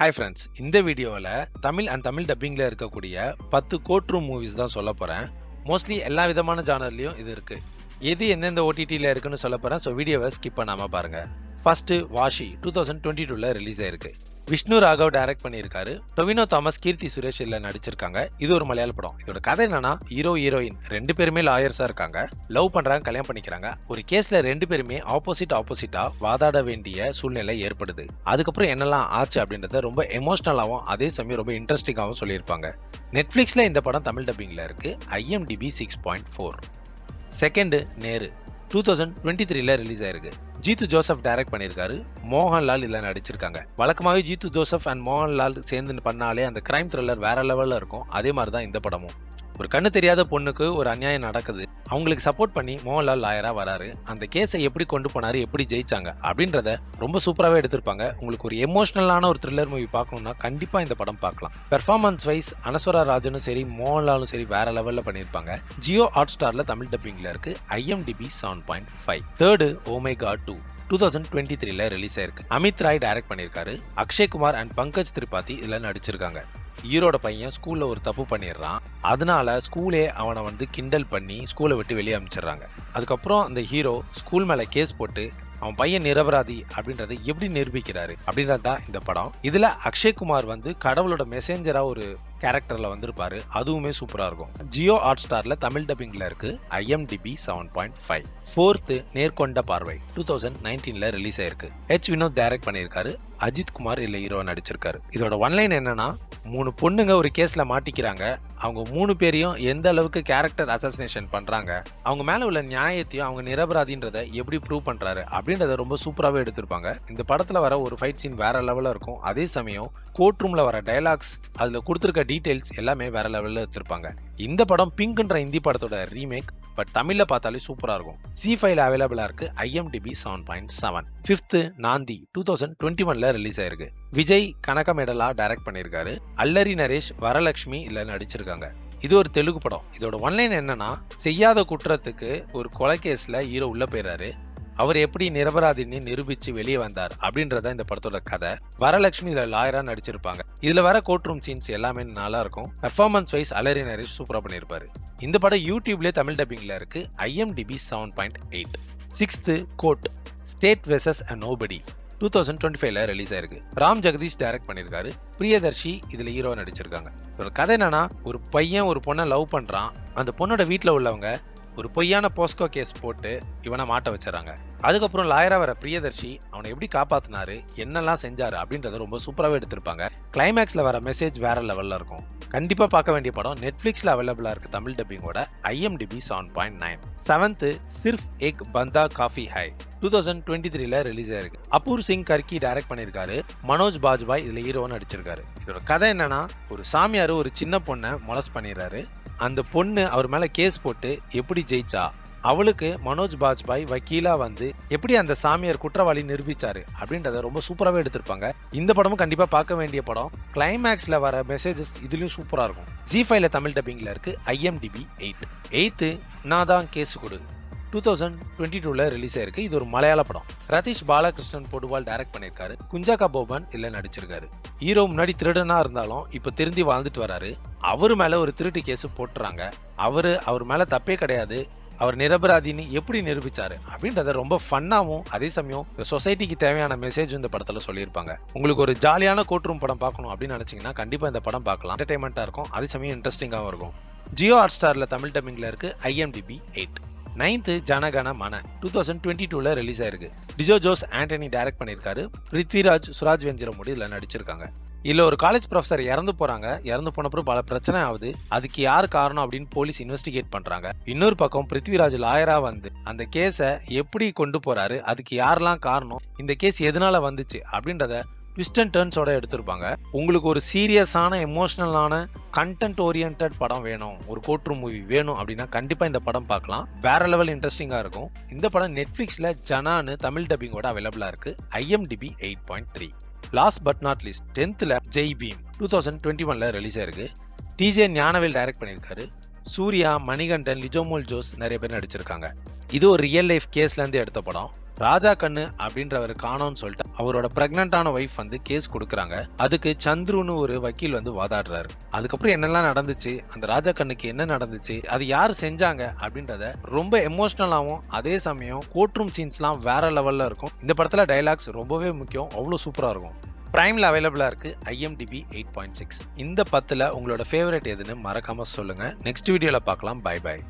Hi friends, இந்த வீடியோவில் Tamil and Tamil டப்பிங்கில் இருக்கக்கூடிய 10 கோர்ட் ரூம் மூவிஸ் தான் சொல்ல போகிறேன். மோஸ்ட்லி எல்லா விதமான ஜானர்லையும் இது இருக்குது. எது எந்தெந்த ஓடிடியில் இருக்குன்னு சொல்ல போகிறேன். ஸோ வீடியோவை ஸ்கிப் பண்ணாமல் பாருங்கள். ஃபர்ஸ்ட்டு வாஷி 2022 ரிலீஸ் ஆயிருக்கு. விஷ்ணு ராகவ் டைரக்ட் பண்ணியிருக்காரு. டொவினோ தாமஸ், கீர்த்தி சுரேஷ் இதில் நடிச்சிருக்காங்க. இது ஒரு மலையாள படம். இதோட கதை என்னன்னா, ஹீரோ ஹீரோயின் 2 பேருமே லாயர்ஸா இருக்காங்க. லவ் பண்றாங்க, கல்யாணம் பண்ணிக்கிறாங்க. ஒரு கேஸ்ல 2 பேருமே ஆப்போசிட்டா வாதாட வேண்டிய சூழ்நிலை ஏற்படுது. அதுக்கப்புறம் என்னெல்லாம் ஆச்சு அப்படின்றத ரொம்ப எமோஷனலாவும் அதே சமயம் ரொம்ப இன்ட்ரெஸ்டிங்காகவும் சொல்லியிருப்பாங்க. நெட்ஃபிளிக்ஸ்ல இந்த படம் தமிழ் டப்பிங்ல இருக்கு. IMDb 6.4. செகண்ட் நேரு 2023 ரிலீஸ் ஆயிருக்கு. ஜீத்து ஜோசப் டைரக்ட் பண்ணியிருக்காரு. மோகன்லால் இதுல நடிச்சிருக்காங்க. வழக்கமாவே ஜீத்து ஜோசப் அண்ட் மோகன்லால் சேர்ந்து பண்ணாலே அந்த கிரைம் த்ரில்லர் வேற லெவல்ல இருக்கும். அதே மாதிரி தான் இந்த படமும். ஒரு கண்ணு தெரியாத பொண்ணுக்கு ஒரு அநியாயம் நடக்குது. அவங்களுக்கு சப்போர்ட் பண்ணி மோகன்லால் லாயரா வராரு. அந்த கேஸை எப்படி கொண்டு போனாரு, எப்படி ஜெயிச்சாங்க அப்படின்றத ரொம்ப சூப்பராகவே எடுத்திருப்பாங்க. உங்களுக்கு ஒரு எமோஷனலான ஒரு த்ரில்லர் மூவி பார்க்கணும்னா கண்டிப்பா இந்த படம் பார்க்கலாம். பெர்ஃபார்மன்ஸ் வைஸ் அனஸ்வரா ராஜனும் சரி, மோகன்லாலும் சரி வேற லெவல்ல பண்ணியிருப்பாங்க. ஜியோ ஹாட் ஸ்டார்ல தமிழ் டப்பிங்ல இருக்கு. IMDb 7.5. தேர்டு ஓமேகா 2 2023 ரிலீஸ் ஆயிருக்கு. அமித் ராய் டைரக்ட் பண்ணியிருக்காரு. அக்ஷய் குமார் அண்ட் பங்கஜ் திரிபாதி இதுல நடிச்சிருக்காங்க. ஹீரோட பையன் ஸ்கூல்ல ஒரு தப்பு பண்ணிடுறான். அதனால ஸ்கூலே அவனை கிண்டல் பண்ணி ஸ்கூலை விட்டு வெளியே அனுப்பிச்சிடுறாங்க. அதுக்கப்புறம் அந்த ஹீரோ ஸ்கூல் மேல கேஸ் போட்டு அவன் பையன் நிரபராதி அப்படின்றத எப்படி நிரூபிக்கிறாரு அப்படின்றது தான் இந்த படம். இதுல அக்ஷய் குமார் கடவுளோட மெசேஞ்சரா ஒரு கேரக்டர்ல வந்திருப்பாரு. அதுவுமே சூப்பரா இருக்கும். ஜியோ ஹாட் ஸ்டார்ல தமிழ் டப்பிங்ல இருக்கு. IMDb 7.5. ஃபோர்த் நேர்கொண்ட பார்வை 2019 ரிலீஸ் ஆயிருக்கு. வினோத் டைரக்ட் பண்ணியிருக்காரு. அஜித் குமார் இல்ல ஹீரோ நடிச்சிருக்காரு. இதோட ஒன்லைன் என்னன்னா, 3 பொண்ணுங்க ஒரு கேஸ்ல மாட்டிக்கிறாங்க. அவங்க 3 பேரையும் எந்த அளவுக்கு கேரக்டர் அசாசினேஷன் பண்றாங்க, அவங்க மேல உள்ள நியாயத்தையும் அவங்க நிரபராதின்றத எப்படி ப்ரூவ் பண்றாரு அப்படின்றத ரொம்ப சூப்பராகவே எடுத்திருப்பாங்க. இந்த படத்துல வர ஒரு ஃபைட் சீன் வேற லெவல்ல இருக்கும். அதே சமயம் கோர்ட் ரூம்ல வர டயலாக்ஸ், அதுல கொடுத்திருக்க டீடைல்ஸ் எல்லாமே வேற லெவல்ல எடுத்திருப்பாங்க. இந்த படம் பிங்க்ன்ற ஹிந்தி படத்தோட ரீமேக். பட் தமிழ்ல பார்த்தாலே சூப்பரா இருக்கும். C5 அவைலபிளா இருக்கு. IMDb 7.7. ஃபிஃப்த் நாந்தி 2021 ரிலீஸ் ஆயிருக்கு. விஜய் கனகமெடலா டைரக்ட் பண்ணியிருக்காரு. அல்லரி நரேஷ், வரலட்சுமி இதுல நடிச்சிருக்காங்க. இது ஒரு தெலுங்கு படம். இதோட ஒன்லைன் என்னன்னா, செய்யாத குற்றத்துக்கு ஒரு கொலை கேஸ்ல ஹீரோ உள்ள போயிறாரு. அவர் எப்படி நிரபராதின்னு நிரூபிச்சு வெளியே வந்தார் அப்படின்றத இந்த படத்தோட கதை. வரலட்சுமி இதுல லாயரா நடிச்சிருப்பாங்க. இதுல வர கோர்ட் ரூம் சீன்ஸ் எல்லாமே நல்லா இருக்கும். பெர்ஃபார்மன்ஸ் வைஸ் அலரி நரேஷ் சூப்பரா பண்ணிருப்பாரு. இந்த படம் யூடியூப்ல தமிழ் டப்பிங்ல இருக்கு. IMDb 7.8. Sixth court state versus அ நோபடி 2025 ரிலீஸ் ஆயிருக்கு. ராம் ஜெகதீஷ் டைரக்ட் பண்ணிருக்காரு. பிரியதர்ஷி இதுல ஹீரோ நடிச்சிருக்காங்க. ஒரு கதை என்னன்னா, ஒரு பையன் ஒரு பொண்ணை லவ் பண்றான். அந்த பொண்ணோட வீட்டுல உள்ளவங்க ஒரு பொய்யான போஸ்கோ கேஸ் போட்டு இவனை மாட்ட வச்சிடறாங்க. அதுக்கப்புறம் லாயரா வர பிரியதர்ஷி அவனை எப்படி காப்பாத்தினாரு, என்னெல்லாம் செஞ்சாரு அப்படின்றத ரொம்ப சூப்பராகவே எடுத்திருப்பாங்க. கிளைமேக்ஸ்ல வர மெசேஜ் வேற லெவல்ல இருக்கும். கண்டிப்பா பார்க்க வேண்டிய படம். நெட்ஃபிளிக்ஸ்ல அவைலபிளா இருக்கு தமிழ் டப்பிங்கோட. IMDb 7.9. செவன்த் சிர்ஃப் எக் பந்தா காஃபி ஹை 2023 ரிலீஸ் ஆயிருக்கு. அபூர் சிங் கர்கி டைரக்ட் பண்ணிருக்காரு. மனோஜ் பாஜ்பாய் இதுல ஹீரோவா நடிச்சிருக்காரு. இதோட கதை என்னன்னா, ஒரு சாமியார் ஒரு சின்ன பொண்ணை மொலஸ் பண்ணிடுறாரு. அந்த பொண்ணு அவர் மேல கேஸ் போட்டு எப்படி ஜெயிச்சா, அவளுக்கு மனோஜ் பாஜ்பாய் வக்கீலா எப்படி அந்த சாமியார் குற்றவாளி நிரூபிச்சாரு அப்படின்றத ரொம்ப சூப்பராகவே எடுத்திருப்பாங்க. இந்த படமும் கண்டிப்பா பார்க்க வேண்டிய படம். கிளைமேக்ஸ்ல வர மெசேஜஸ் இதுலயும் சூப்பரா இருக்கும். C5 தமிழ் டப்பிங்ல இருக்கு. IMDb 8. எய்த்து நாதான் கேசு கொடு 2022 ரிலீஸ் ஆயிருக்கு. இது ஒரு மலையாள படம். ரதீஷ் பாலகிருஷ்ணன் பொடுவால் டைரக்ட் பண்ணிருக்காரு. குஞ்சாக்கா போபன் இல்ல நடிச்சிருக்காரு. ஹீரோ முன்னாடி திருடனா இருந்தாலும் இப்ப திருந்தி வாழ்ந்துட்டு வராரு. அவரு மேல ஒரு திருட்டு கேஸ் போட்டுறாங்க. அவர் மேல தப்பே கிடையாது, அவர் நிரபராதின்னு எப்படி நிரூபிச்சாரு அப்படின்றத ரொம்ப ஃபன்னாவும் அதே சமயம் சொசைட்டிக்கு தேவையான மெசேஜ் இந்த படத்துல சொல்லியிருப்பாங்க. உங்களுக்கு ஒரு ஜாலியான கோர்ட் ரூம் படம் பார்க்கணும் அப்படின்னு நினைச்சீங்கன்னா கண்டிப்பா இந்த படம் பார்க்கலாம். என்டர்டைன்மெண்டா இருக்கும், அதே சமயம் இன்ட்ரெஸ்டிங்காகவும் இருக்கும். ஜியோ ஹாட் ஸ்டார்ல தமிழ் டப்பிங்ல இருக்கு. IMDb 8. நைன்த் ஜனகன மன 2022 ரிலீஸ் ஆயிருக்கு. டிஜோ ஜோஸ் ஆண்டனி டைரக்ட் பண்ணியிருக்காரு. பிருத்விராஜ், சுராஜ் வெஞ்சிரமுடி இதுல நடிச்சிருக்காங்க. இதுல ஒரு காலேஜ் ப்ரொஃபசர் இறந்து போறாங்க. இறந்து போனப்பறம் பல பிரச்சனை ஆகுது. அதுக்கு யார் காரணம் அப்படின்னு போலீஸ் இன்வெஸ்டிகேட் பண்றாங்க. இன்னொரு பக்கம் பிருத்விராஜ் லாயரா அந்த கேஸை எப்படி கொண்டு போறாரு, அதுக்கு யாரெல்லாம் காரணம், இந்த கேஸ் எதனால வந்துச்சு அப்படின்றத ட்விஸ்ட் அண்ட் டர்ன்ஸோட எடுத்திருப்பாங்க. உங்களுக்கு ஒரு சீரியஸான எமோஷனலான கண்டென்ட் ஓரியன்ட் படம் வேணும், ஒரு கோர்ட் ரூம் மூவி வேணும் அப்படின்னா கண்டிப்பா இந்த படம் பார்க்கலாம். வேற லெவல் இன்ட்ரெஸ்டிங்கா இருக்கும். இந்த படம் நெட்ஃபிளிக்ஸ்ல ஜனான்னு தமிழ் டப்பிங்கோட அவைலபிளா இருக்கு. IMDb 8.3. Last but not least 10th Jai Bhim 2021 release ஆயிருக்கு. TJ ஞானவேல் டைரக்ட் பண்ணியிருக்காரு. சூர்யா, மணிகண்டன், லிஜோமோல் ஜோஸ் நிறைய பேர் நடிச்சிருக்காங்க. இது ஒரு ரியல் லைஃப் கேஸ்ல இருந்து எடுத்த படம். ராஜா கண்ணு அப்படின்றவர் காணோம்னு சொல்லிட்டு அவரோட பிரெக்னன்டான ஒய்ஃப் வந்து கேஸ் கொடுக்குறாங்க. அதுக்கு சந்துருன்னு ஒரு வக்கீல் வந்து வாதாடுறாரு. அதுக்கப்புறம் என்னெல்லாம் நடந்துச்சு, அந்த ராஜா கண்ணுக்கு என்ன நடந்துச்சு, அது யார் செஞ்சாங்க அப்படின்றத ரொம்ப எமோஷனலாவும் அதே சமயம் கோர்ட் ரூம் சீன்ஸ்லாம் வேற லெவல்ல இருக்கும். இந்த படத்துல டைலாக்ஸ் ரொம்பவே முக்கியம், அவ்வளோ சூப்பரா இருக்கும். பிரைம்ல அவைலபிளா இருக்கு. IMDb 8.6. இந்த 10ல உங்களோட ஃபேவரட் எதுன்னு மறக்காம சொல்லுங்க. நெக்ஸ்ட் வீடியோல பார்க்கலாம். Bye by.